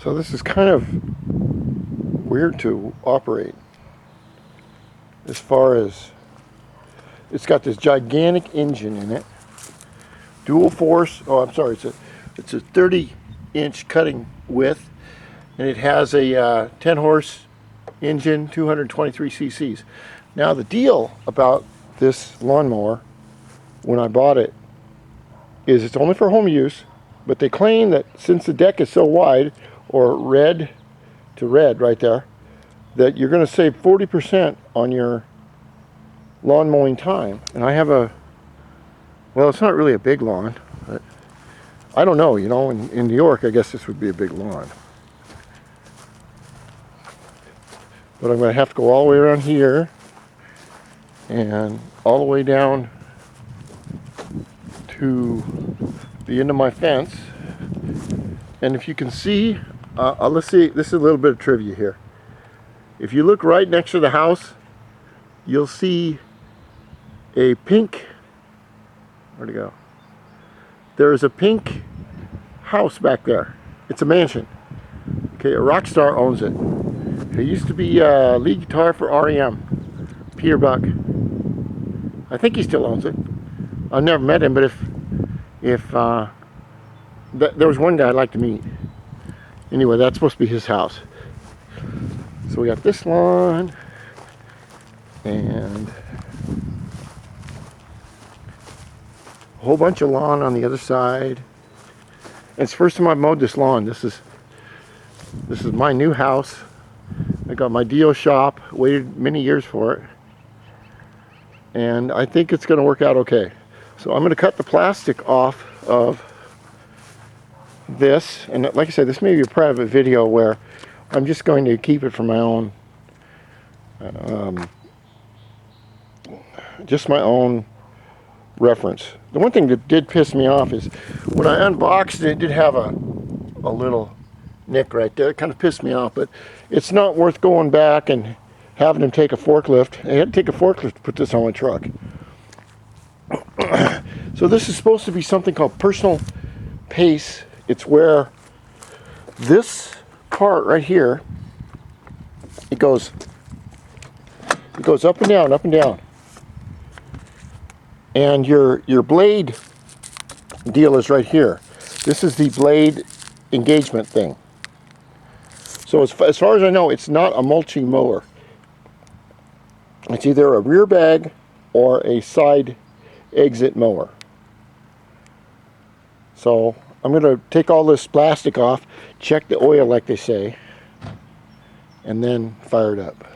So this is kind of weird to operate, as far as it's got this gigantic engine in it, dual force. Oh, I'm sorry, it's a 30-inch cutting width, and it has a 10 horse engine, 223 cc's. Now the deal about this lawnmower when I bought it is it's only for home use, but they claim that since the deck is so wide, or red to red right there, that you're going to save 40% on your lawn mowing time. And I have a, well, it's not really a big lawn, but I don't know, you know, in New York I guess this would be a big lawn. But I'm going to have to go all the way around here and all the way down to the end of my fence. And if you can see, let's see, this is a little bit of trivia here. If you look right next to the house, you'll see a pink, where'd it go? There's a pink house back there. It's a mansion. Okay, a rock star owns it. It used to be lead guitar for REM, Peter Buck. I think he still owns it. I've never met him, but if there was one guy I'd like to meet. Anyway, that's supposed to be his house. So we got this lawn, and a whole bunch of lawn on the other side. And it's the first time I've mowed this lawn. This is my new house. I got my DIO shop, waited many years for it, and I think it's going to work out okay. So I'm going to cut the plastic off of this, and like I said, this may be a private video where I'm just going to keep it for my own, just my own reference. The one thing that did piss me off is when I unboxed it, it did have a little nick right there. It kind of pissed me off, but it's not worth going back and having them take a forklift. I had to take a forklift to put this on my truck. So this is supposed to be something called personal pace. It's where this part right here, it goes up and down, up and down. And your blade deal is right here. This is the blade engagement thing. So as far as I know, it's not a mulching mower. It's either a rear bag or a side exit mower. So I'm going to take all this plastic off, check the oil like they say, and then fire it up.